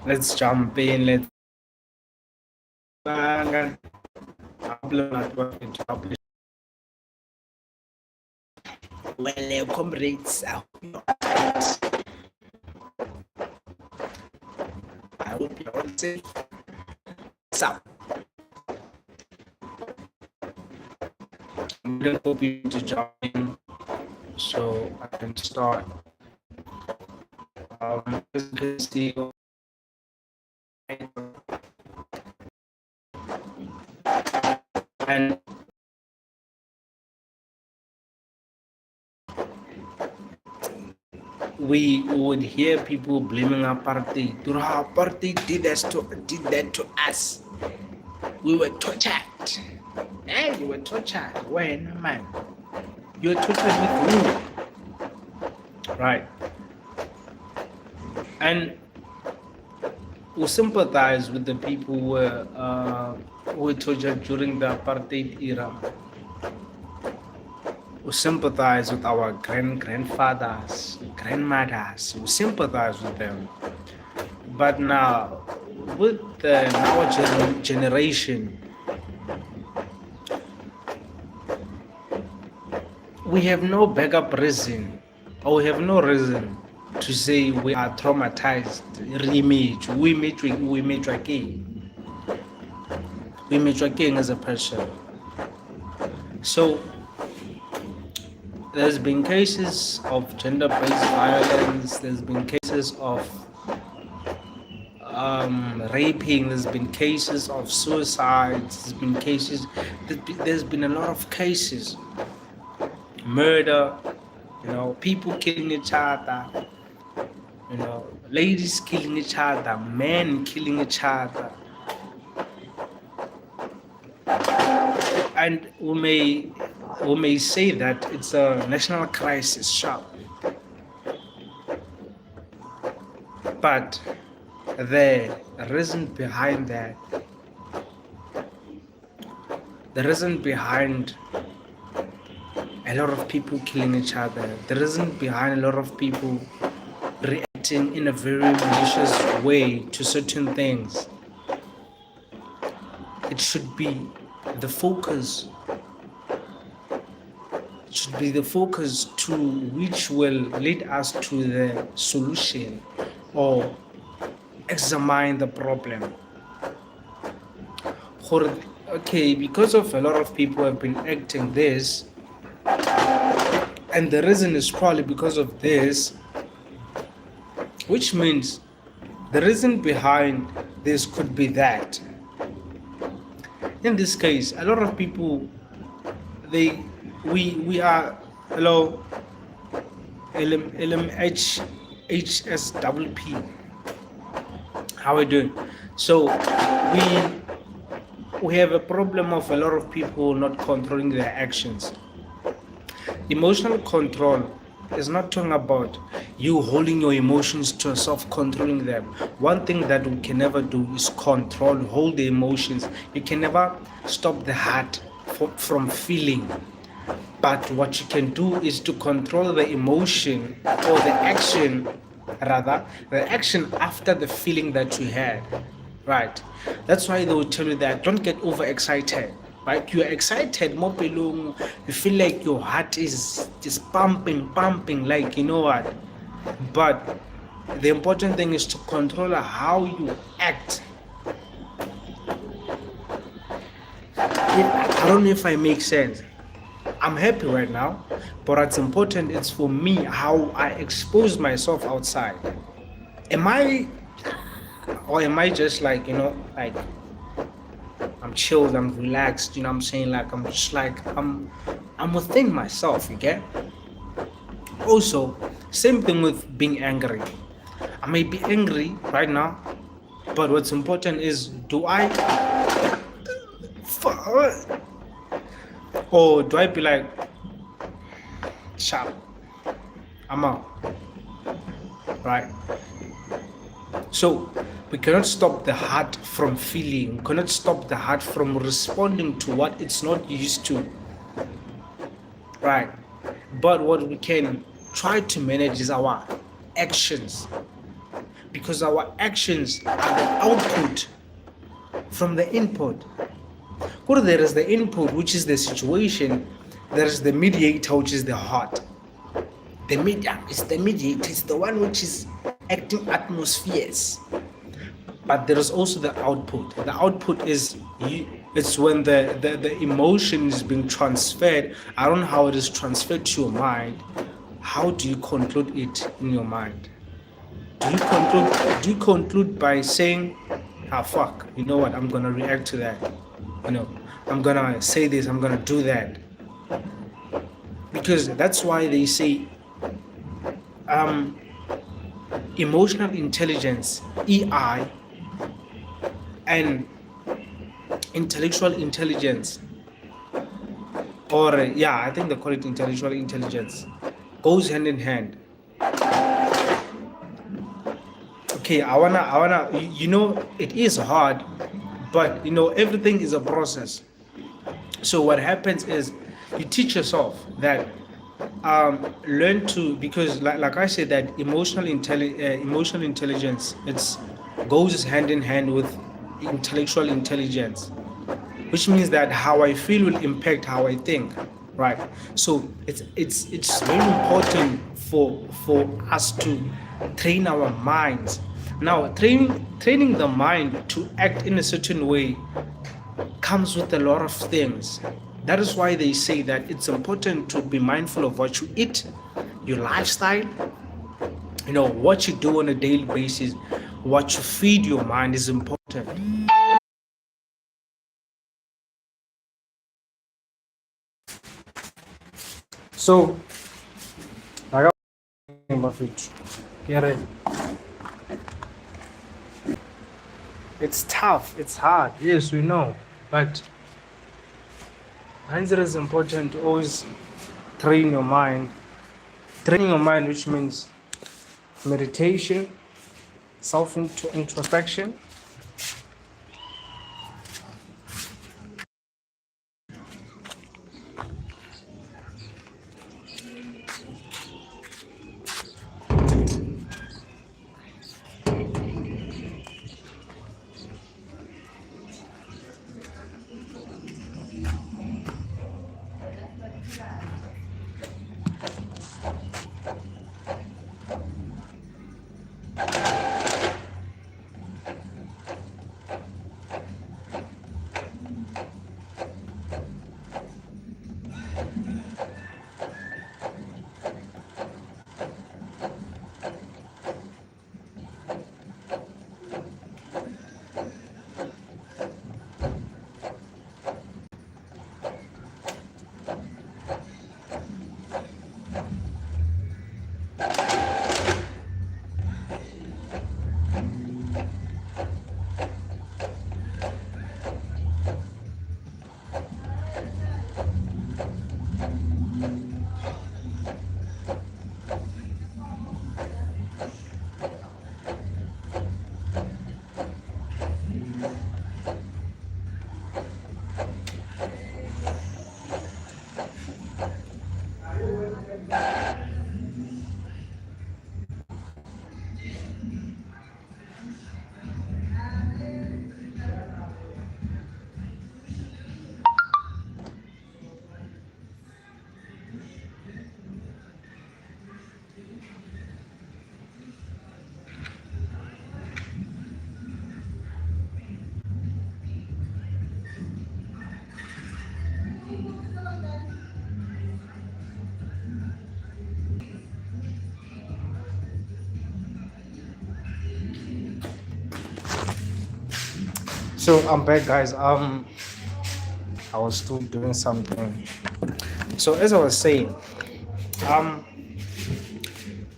Let's jump in. Let's well, comrades, I hope you're all safe. So, I'm going to hope you to jump in so I can start. It's good to see you. And we would hear people blaming apartheid. Apartheid did that to us. We were tortured. Hey, you were tortured. When, man? You were tortured with who? Right. And we sympathize with the people who were tortured during the apartheid era. We sympathize with our grandfathers, grandmothers. We sympathize with them. But now, with our generation, we have no backup reason, or we have no reason to say we are traumatized. We made tracking as a person. So there's been cases of gender-based violence. There's been cases of raping. There's been cases of suicides. There's been cases. There's been a lot of cases. Murder. People killing each other. Ladies killing each other. Men killing each other. And we may say that it's a national crisis, sure. But the reason behind that, the reason behind a lot of people killing each other, the reason behind a lot of people reacting in a very malicious way to certain things, it should be the focus. It should be the focus to which will lead us to the solution or examine the problem. Okay, because of a lot of people have been acting this, and the reason is probably because of this, which means the reason behind this could be that. In this case, a lot of people, we are LMHSWP. How are we doing? So we have a problem of a lot of people not controlling their actions. Emotional control is not talking about you holding your emotions to yourself, controlling them. One thing that we can never do is hold the emotions. You can never stop the heart from feeling. But what you can do is to control the emotion or the action after the feeling that you had. Right. That's why they will tell you that don't get overexcited. Right? You're excited, you feel like your heart is just pumping, like you know what. But the important thing is to control how you act. I don't know if I make sense. I'm happy right now, but what's important is for me how I expose myself outside. Am I just like, like I'm chilled, I'm relaxed, I'm saying, like I'm just like I'm within myself, you get? Also, same thing with being angry. I may be angry right now, but what's important is or do I be like, sharp, I'm out, right? So we cannot stop the heart from feeling, we cannot stop the heart from responding to what it's not used to, right? But what we can try to manage is our actions. because our actions are the output from the input. There is the input, which is the situation. There is the mediator, which is the heart. The medium is the mediator, it's the one which is acting atmospheres. But there is also the output. The output is it's when the emotion is being transferred. I don't know how it is transferred to your mind. How do you conclude it in your mind? Do you conclude by saying, fuck, you know what, I'm gonna react to that. I'm gonna say this, I'm gonna do that. Because that's why they say emotional intelligence, EI, and intellectual intelligence, or I think they call it intellectual intelligence, goes hand in hand. Okay, I wanna it is hard, but everything is a process. So what happens is you teach yourself that learn to, because like I said, that emotional intelligence, it's goes hand in hand with intellectual intelligence, which means that how I feel will impact how I think, right? So it's very important for us to train our minds. Now, training the mind to act in a certain way comes with a lot of things. That is why they say that it's important to be mindful of what you eat, your lifestyle, what you do on a daily basis, what you feed your mind is important. So, like I was saying, it's tough, it's hard, yes, we know, but it is important to always train your mind. Training your mind, which means meditation, self-introspection. So I'm back, guys. I was still doing something. So as I was saying,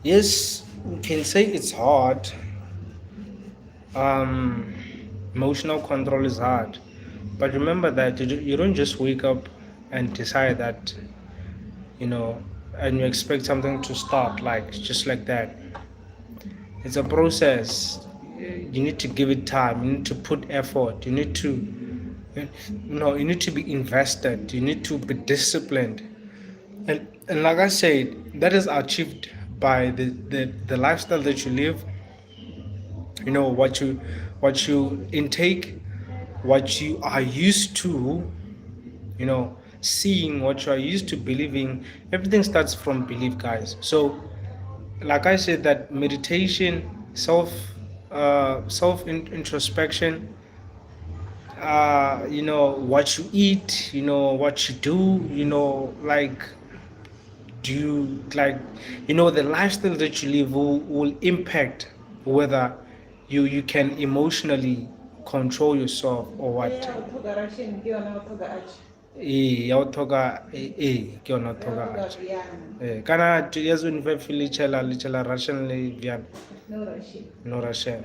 yes, we can say it's hard. Emotional control is hard, but remember that you don't just wake up and decide that, and you expect something to start just like that. It's a process. You need to give it time. You need to put effort. You need to be invested. You need to be disciplined. And like I said, that is achieved by the lifestyle that you live, what you intake, what you are used to, seeing, what you are used to believing. Everything starts from belief, guys. So like I said, that meditation, self introspection, what you eat, what you do, like, do you like, the lifestyle that you live will impact whether you can emotionally control yourself or what. Ya o thoka ke yona o thoka kana yeso ni fa fili chela Russian le vian no Russian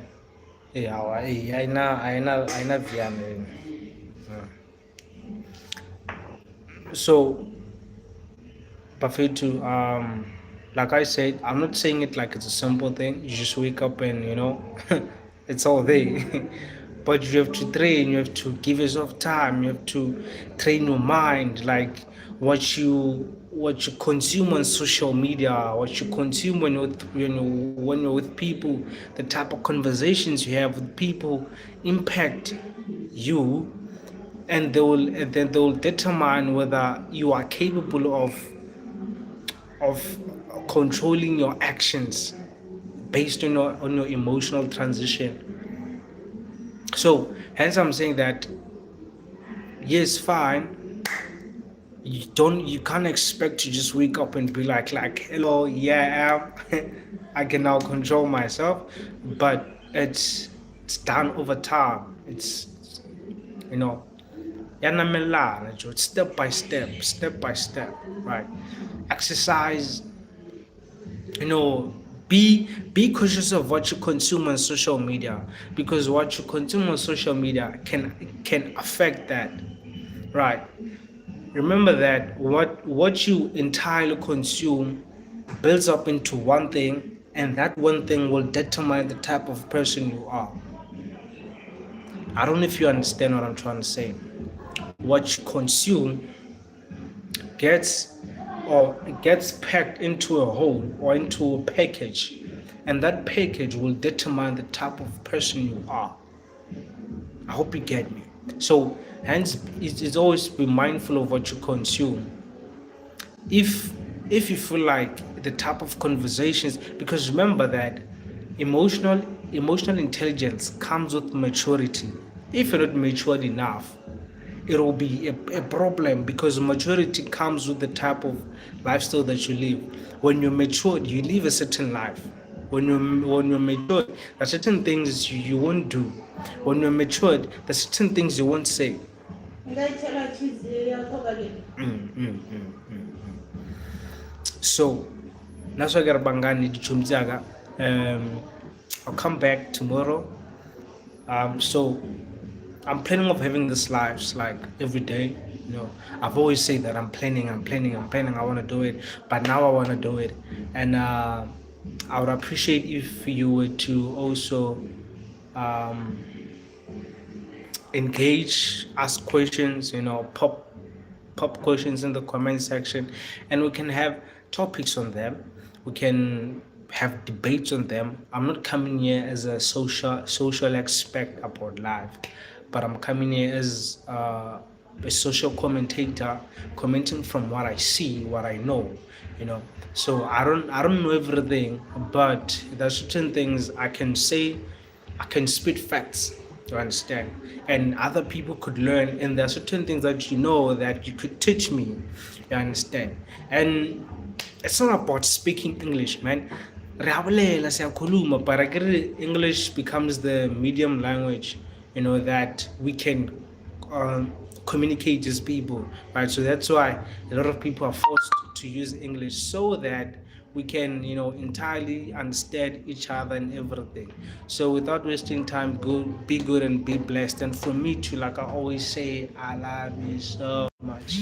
awa aina vian. So Buffetu, like I said, I'm not saying it like it's a simple thing. You just wake up and it's all there. But you have to train. You have to give yourself time. You have to train your mind. Like what you consume on social media, what you consume when you're with people, the type of conversations you have with people impact you, and then they will determine whether you are capable of controlling your actions based on your emotional transition. So hence I'm saying that yes, fine, you can't expect to just wake up and be like hello, yeah, I can now control myself, but it's done over time. It's you know yanamelana, step by step, right? Exercise, be cautious of what you consume on social media, because what you consume on social media can affect that, right? Remember that what you entirely consume builds up into one thing, and that one thing will determine the type of person you are. I don't know if you understand what I'm trying to say. What you consume gets gets packed into a whole or into a package, and that package will determine the type of person you are. I hope you get me. So hence it's always be mindful of what you consume. If you feel like the type of conversations, because remember that emotional emotional intelligence comes with maturity. If you're not matured enough, it will be a problem, because maturity comes with the type of lifestyle that you live. When you're matured, you live a certain life. When you're matured, there are certain things you won't do. When you're matured, there are certain things you won't say. So that's why Garbangani Chumzaga. I'll come back tomorrow. So I'm planning of having this lives like every day. I've always said that I'm planning. I want to do it, but now I want to do it, and I would appreciate if you were to also um, engage, ask questions. Pop questions in the comment section, and we can have topics on them. We can have debates on them. I'm not coming here as a social expert about life, but I'm coming here as a social commentator, commenting from what I see, what I know. So I don't know everything, but there's certain things I can say. I can spit facts, you understand, and other people could learn, and there are certain things that that you could teach me, you understand. And it's not about speaking English, man. Re a bolela, se a khuluma, but English becomes the medium language, that we can communicate as people, right? So that's why a lot of people are forced to use English, so that we can, entirely understand each other and everything. So without wasting time, be good and be blessed. And for me too, like I always say, I love you so much.